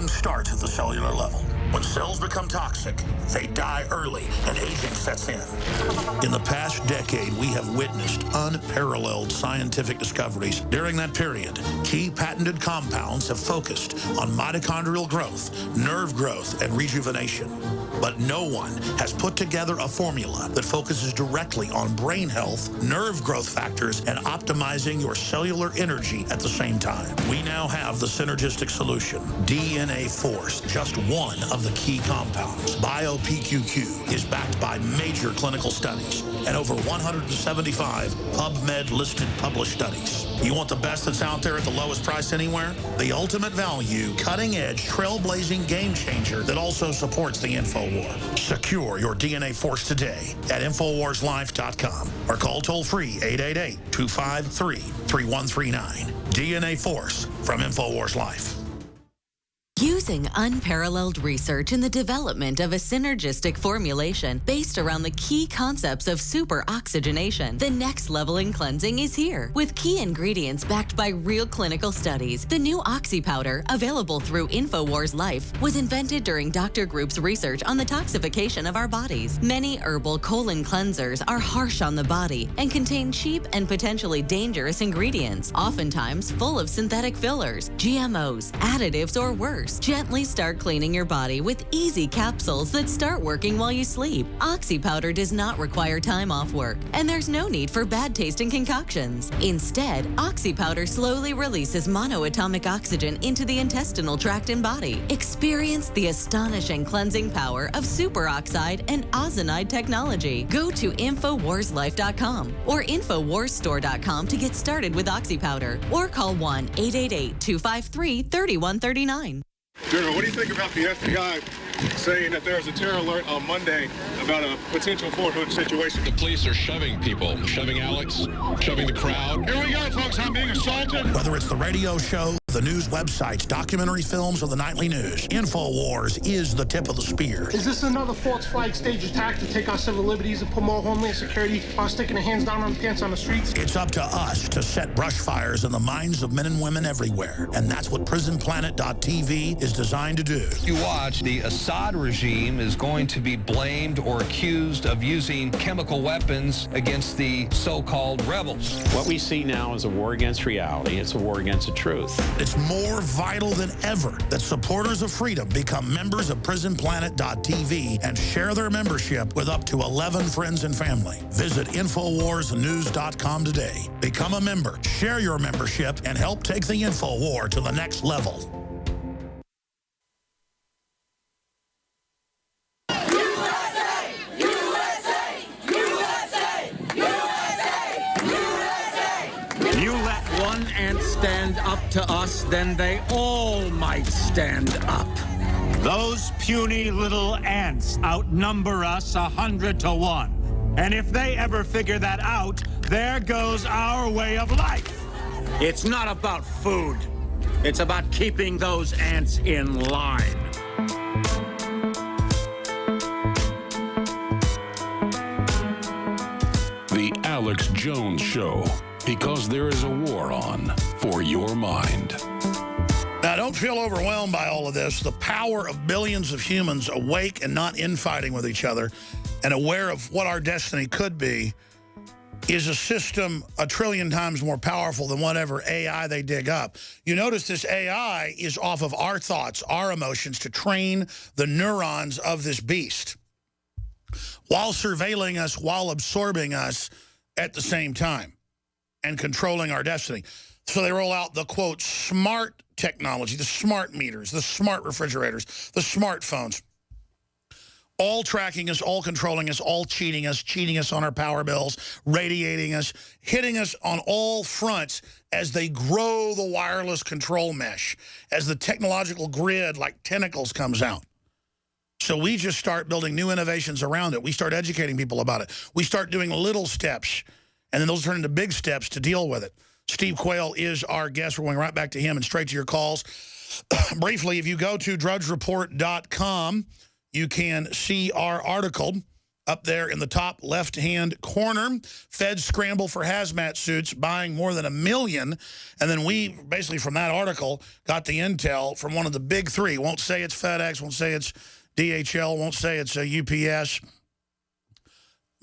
Aging starts at the cellular level. When cells become toxic, they die early and aging sets in. In the past decade, we have witnessed unparalleled scientific discoveries. During that period, key patented compounds have focused on mitochondrial growth, nerve growth, and rejuvenation. But no one has put together a formula that focuses directly on brain health, nerve growth factors, and optimizing your cellular energy at the same time. We now have the synergistic solution, DNA Force, just one of the key compounds. BioPQQ is backed by major clinical studies and over 175 PubMed-listed published studies. You want the best that's out there at the lowest price anywhere? The ultimate value, cutting-edge, trailblazing game changer that also supports the InfoWar. Secure your DNA Force today at InfoWarsLife.com or call toll-free 888-253-3139. DNA Force from InfoWars Life. Using unparalleled research in the development of a synergistic formulation based around the key concepts of super oxygenation, the next level in cleansing is here. With key ingredients backed by real clinical studies, the new Oxy Powder, available through InfoWars Life, was invented during Dr. Group's research on the toxification of our bodies. Many herbal colon cleansers are harsh on the body and contain cheap and potentially dangerous ingredients, oftentimes full of synthetic fillers, GMOs, additives, or worse. Gently start cleaning your body with easy capsules that start working while you sleep. Oxy Powder does not require time off work, and there's no need for bad-tasting concoctions. Instead, Oxy Powder slowly releases monoatomic oxygen into the intestinal tract and body. Experience the astonishing cleansing power of superoxide and ozonide technology. Go to InfoWarsLife.com or InfoWarsStore.com to get started with Oxy Powder, or call 1-888-253-3139. General, what do you think about the FBI saying that there's a terror alert on Monday about a potential Fort Hood situation? The police are shoving people, shoving Alex, shoving the crowd. Here we go, folks. I'm being assaulted. Whether it's the radio show, the news websites, documentary films, or the nightly news, InfoWars is the tip of the spear. Is this another false flag stage attack to take our civil liberties and put more homeland security while sticking their hands down on the pants on the streets? It's up to us to set brush fires in the minds of men and women everywhere. And that's what PrisonPlanet.tv is designed to do. You watch, the Assad regime is going to be blamed or accused of using chemical weapons against the so-called rebels. What we see now is a war against reality. It's a war against the truth. It's more vital than ever that supporters of freedom become members of PrisonPlanet.tv and share their membership with up to 11 friends and family. Visit InfoWarsNews.com today. Become a member, share your membership, and help take the InfoWar to the next level. Stand up to us, then they all might stand up. Those puny little ants outnumber us 100 to 1. And if they ever figure that out, there goes our way of life. It's not about food. It's about keeping those ants in line. The Alex Jones Show. Because there is a war on for your mind. Now, don't feel overwhelmed by all of this. The power of billions of humans awake and not infighting with each other and aware of what our destiny could be is a system 1 trillion times more powerful than whatever AI they dig up. You notice this AI is off of our thoughts, our emotions, to train the neurons of this beast while surveilling us, while absorbing us at the same time and controlling our destiny. So they roll out the, quote, smart technology, the smart meters, the smart refrigerators, the smartphones, all tracking us, all controlling us, all cheating us on our power bills, radiating us, hitting us on all fronts as they grow the wireless control mesh, as the technological grid like tentacles comes out. So we just start building new innovations around it. We start educating people about it. We start doing little steps, and then those turn into big steps to deal with it. Steve Quayle is our guest. We're going right back to him and straight to your calls. Briefly, if you go to drudgereport.com, you can see our article up there in the top left-hand corner. Feds scramble for hazmat suits, buying more than 1 million. And then we, basically from that article, got the intel from one of the big three. Won't say it's FedEx, won't say it's DHL, won't say it's UPS.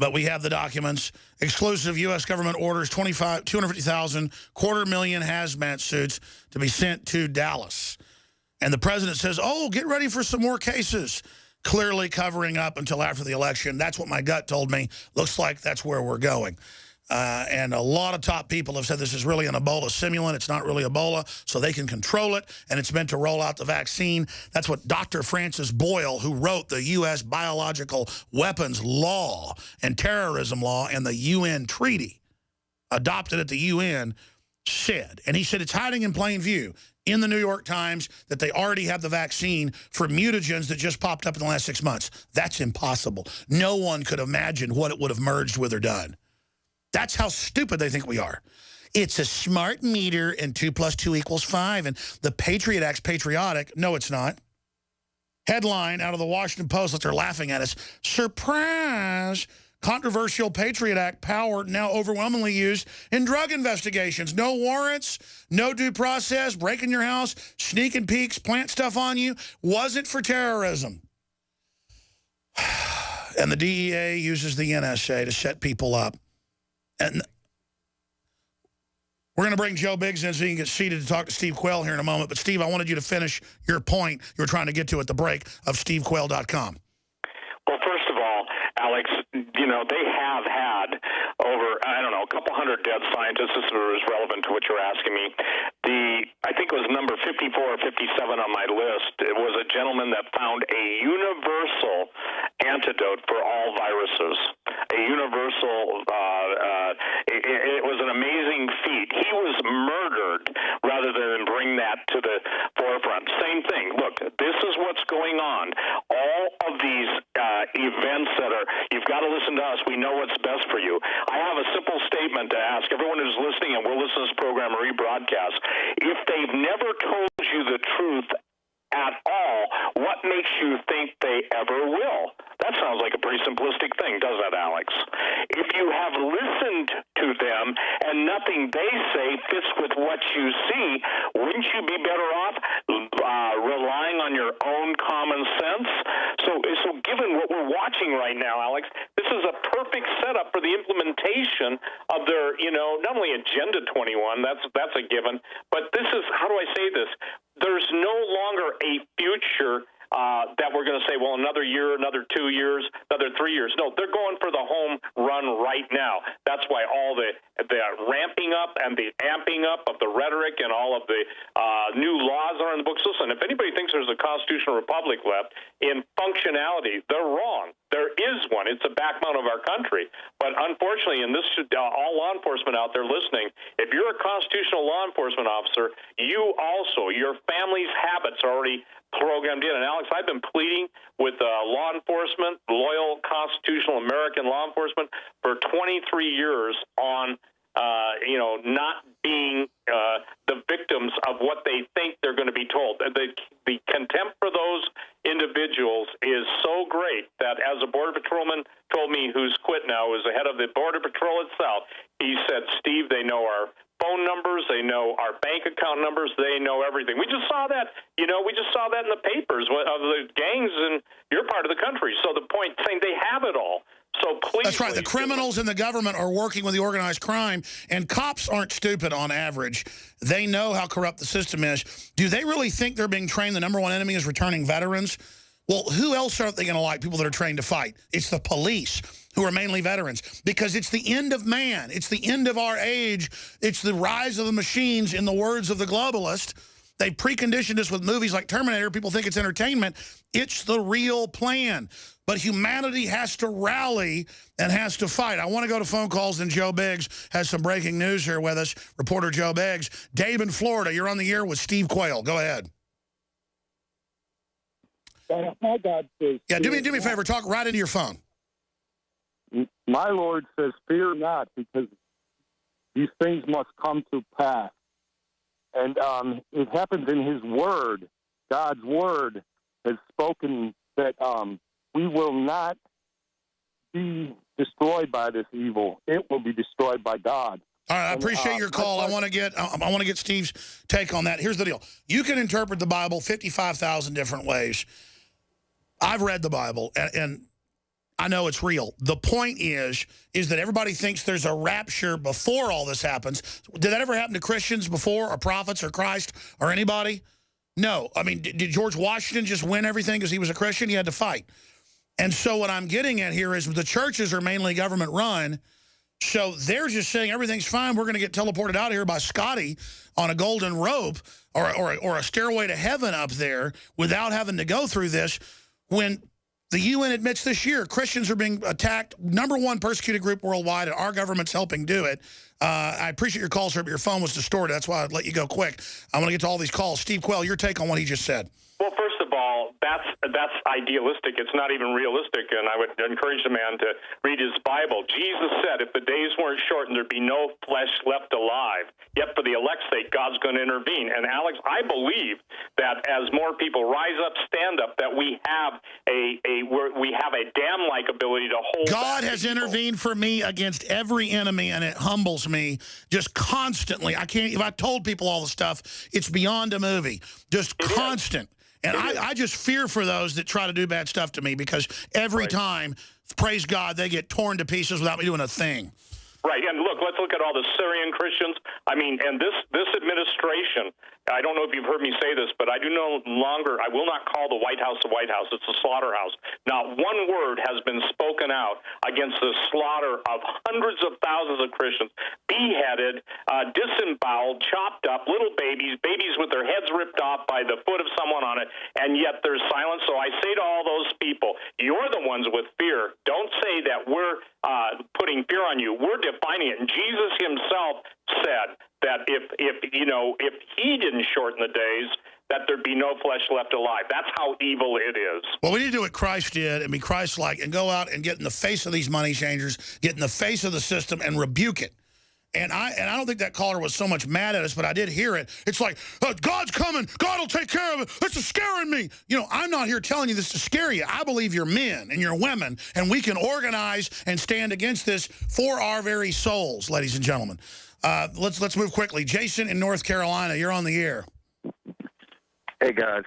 But we have the documents. Exclusive U.S. government orders 250,000, 250,000 hazmat suits to be sent to Dallas. And the president says, oh, get ready for some more cases. Clearly covering up until after the election. That's what my gut told me. Looks like that's where we're going. And a lot of top people have said this is really an Ebola simulant. It's not really Ebola, so they can control it, and it's meant to roll out the vaccine. That's what Dr. Francis Boyle, who wrote the U.S. Biological Weapons Law and Terrorism Law and the UN Treaty, adopted at the UN, said. And he said it's hiding in plain view in the New York Times that they already have the vaccine for mutagens that just popped up in the last 6 months. That's impossible. No one could imagine what it would have merged with or done. That's how stupid they think we are. It's a smart meter, and 2 + 2 = 5. And the Patriot Act's patriotic. No, it's not. Headline out of the Washington Post that they're laughing at us. Surprise! Controversial Patriot Act power now overwhelmingly used in drug investigations. No warrants, no due process, breaking your house, sneaking peeks, plant stuff on you. Wasn't for terrorism. And the DEA uses the NSA to set people up. And we're going to bring Joe Biggs in so he can get seated to talk to Steve Quayle here in a moment. But, Steve, I wanted you to finish your point you were trying to get to at the break of stevequayle.com. Well, first of all, Alex, you know, they have had over, I don't know, a couple hundred dead scientists. This is relevant to what you're asking me. I think it was number 54 or 57 on my list. It was a gentleman that found a universal antidote for all viruses. A universal, it was an amazing feat. He was murdered rather than bring that to the forefront. Same thing. Look, this is what's going on. All of these events that are, you've got to listen to us. We know what's best for you. I have a simple statement to ask everyone who's listening and will listen to this program or rebroadcast. If they've never told you the truth at all, what makes you think they ever will? That sounds like a pretty simplistic thing, does that, Alex? If you have listened to them and nothing they say fits with what you see, wouldn't you be better off relying on your own common sense? So given what we're watching right now, Alex, this is a perfect setup for the implementation of their, you know, not only Agenda 21, that's a given, but this is, how do I say this? There's no longer a future that we're going to say, well, another year, another 2 years, another 3 years. No, they're going for the home run right now. That's why all the ramping up and the amping up of the rhetoric and all of the new laws are in the books. Listen, if anybody thinks there's a constitutional republic left in functionality, they're wrong. There is one. It's the backbone of our country. But unfortunately, and this should all law enforcement out there listening, if you're a constitutional law enforcement officer, you also, your family's habits are already programmed in. And Alex, I've been pleading with law enforcement, loyal constitutional American law enforcement, for 23 years on, not being the victims of what they think they're going to be told. The contempt for those individuals is so great that, as a Border Patrolman told me, who's quit now, is the head of the Border Patrol itself, he said, Steve, they know our phone numbers, they know our bank account numbers, they know everything. We just saw that, in the papers of the gangs in your part of the country. So the point saying they have it all. So please. That's right. The criminals in the government are working with the organized crime, and cops aren't stupid on average. They know how corrupt the system is. Do they really think they're being trained? The number one enemy is returning veterans. Well, who else are they going to like? People that are trained to fight. It's the police, who are mainly veterans, because it's the end of man. It's the end of our age. It's the rise of the machines, in the words of the globalist. They preconditioned us with movies like Terminator. People think it's entertainment. It's the real plan. But humanity has to rally and has to fight. I want to go to phone calls, and Joe Biggs has some breaking news here with us. Reporter Joe Biggs. Dave in Florida, you're on the air with Steve Quayle. Go ahead. My God says, yeah, do me a favor. Talk right into your phone. My Lord says, fear not, because these things must come to pass. And it happens in his word. God's word has spoken that we will not be destroyed by this evil. It will be destroyed by God. All right, I appreciate your call. I want to get Steve's take on that. Here's the deal. You can interpret the Bible 55,000 different ways. I've read the Bible, and I know it's real. The point is that everybody thinks there's a rapture before all this happens. Did that ever happen to Christians before, or prophets, or Christ, or anybody? No. I mean, did George Washington just win everything because he was a Christian? He had to fight. And so what I'm getting at here is the churches are mainly government-run, so they're just saying everything's fine. We're going to get teleported out of here by Scotty on a golden rope or a stairway to heaven up there without having to go through this. When the UN admits this year Christians are being attacked, #1 persecuted group worldwide, and our government's helping do it. I appreciate your call, sir, but your phone was distorted. That's why I'd let you go quick. I want to get to all these calls. Steve Quayle, your take on what he just said. Well, first of all, that's idealistic. It's not even realistic, and I would encourage the man to read his Bible. Jesus said if the days weren't shortened, there'd be no flesh left alive. Yet for the elect's sake, God's going to intervene. And, Alex, I believe that as more people rise up, stand up, that we have a dam-like ability to hold God has intervened for me against every enemy, and it humbles me just constantly. If I told people all the stuff, it's beyond a movie. Just constant. And I just fear for those that try to do bad stuff to me, because every time, praise God, they get torn to pieces without me doing a thing. Right, and let's look at all the Syrian Christians. I mean, and this administration, I don't know if you've heard me say this, but I will not call the White House the White House. It's a slaughterhouse. Not one word has been spoken out against the slaughter of hundreds of thousands of Christians, beheaded, disemboweled, chopped up, little babies with their heads ripped off by the foot of someone on it, and yet there's silence. So I say to all those people, you're the ones with fear. Don't say that we're putting fear on you. We're defining it. And Jesus himself said that if he didn't shorten the days, that there'd be no flesh left alive. That's how evil it is. Well, we need to do what Christ did and be Christ-like and go out and get in the face of these money changers, get in the face of the system and rebuke it. And I don't think that caller was so much mad at us, but I did hear it. It's like, God's coming. God will take care of it. This is scaring me. You know, I'm not here telling you this to scare you. I believe you're men and you're women, and we can organize and stand against this for our very souls, ladies and gentlemen. Let's move quickly. Jason in North Carolina, you're on the air. Hey, guys.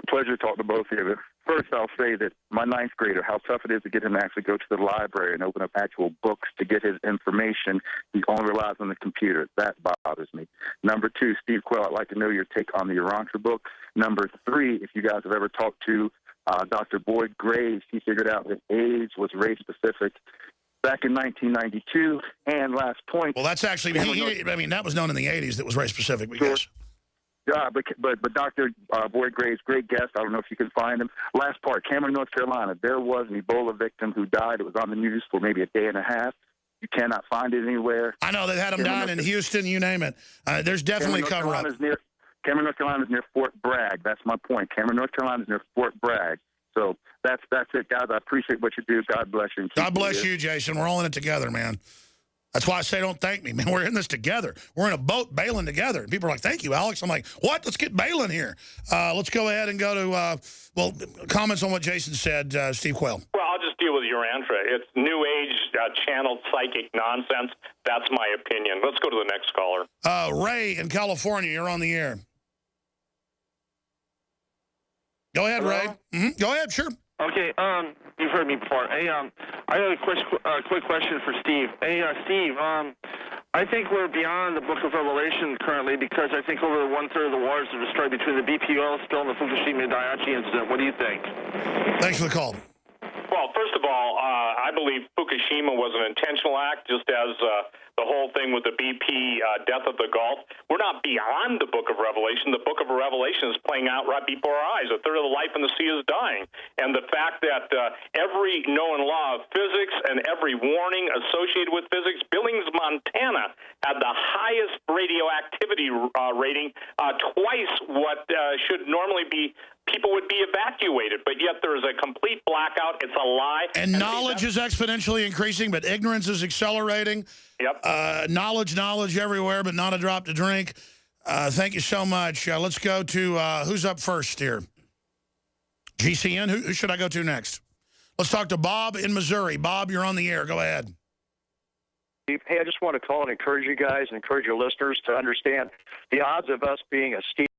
Pleasure to talk to both of you. First, I'll say that my 9th grader, how tough it is to get him to actually go to the library and open up actual books to get his information. He only relies on the computer. That bothers me. Number 2, Steve Quayle, I'd like to know your take on the Urantia book. Number 3, if you guys have ever talked to Dr. Boyd Graves, he figured out that AIDS was race-specific back in 1992. And last point. Well, that's actually, that was known in the 80s that was race-specific. Because Yeah, but Dr. Boyd Graves, great guest. I don't know if you can find him. Last part, Cameron, North Carolina. There was an Ebola victim who died. It was on the news for maybe a day and a half. You cannot find it anywhere. I know. They've had them dying in Houston, you name it. There's definitely cover-up. Cameron, North Carolina is near Fort Bragg. That's my point. Cameron, North Carolina is near Fort Bragg. So that's it, guys. I appreciate what you do. God bless you. God bless you, Jason. We're all in it together, man. That's why I say don't thank me, man. We're in this together. We're in a boat bailing together. And people are like, thank you, Alex. I'm like, what? Let's get bailing here. Let's go ahead and go to, comments on what Jason said, Steve Quayle. Well, I'll just deal with Urantia. It's New Age channeled psychic nonsense. That's my opinion. Let's go to the next caller. Ray in California, you're on the air. Go ahead, Ray. Go ahead, sure. Okay, you've heard me before. Hey, I have a quick question for Steve. Hey, Steve, I think we're beyond the Book of Revelation currently, because I think over 1/3 of the wars are destroyed between the BP oil spill and the Fukushima Daiichi incident. What do you think? Thanks for the call. Well, first of all, I believe Fukushima was an intentional act, just as the whole thing with the BP death of the Gulf. We're not beyond the Book of Revelation. The Book of Revelation is playing out right before our eyes. 1/3 of the life in the sea is dying. And the fact that every known law of physics and every warning associated with physics, Billings, Montana, had the highest radioactivity rating, twice what should normally be. People would be evacuated, but yet there is a complete blackout. It's a lie. And knowledge is exponentially increasing, but ignorance is accelerating. Yep. Knowledge everywhere, but not a drop to drink. Thank you so much. Let's go to, who's up first here? GCN? Who should I go to next? Let's talk to Bob in Missouri. Bob, you're on the air. Go ahead. Hey, I just want to call and encourage you guys and encourage your listeners to understand the odds of us being a Steve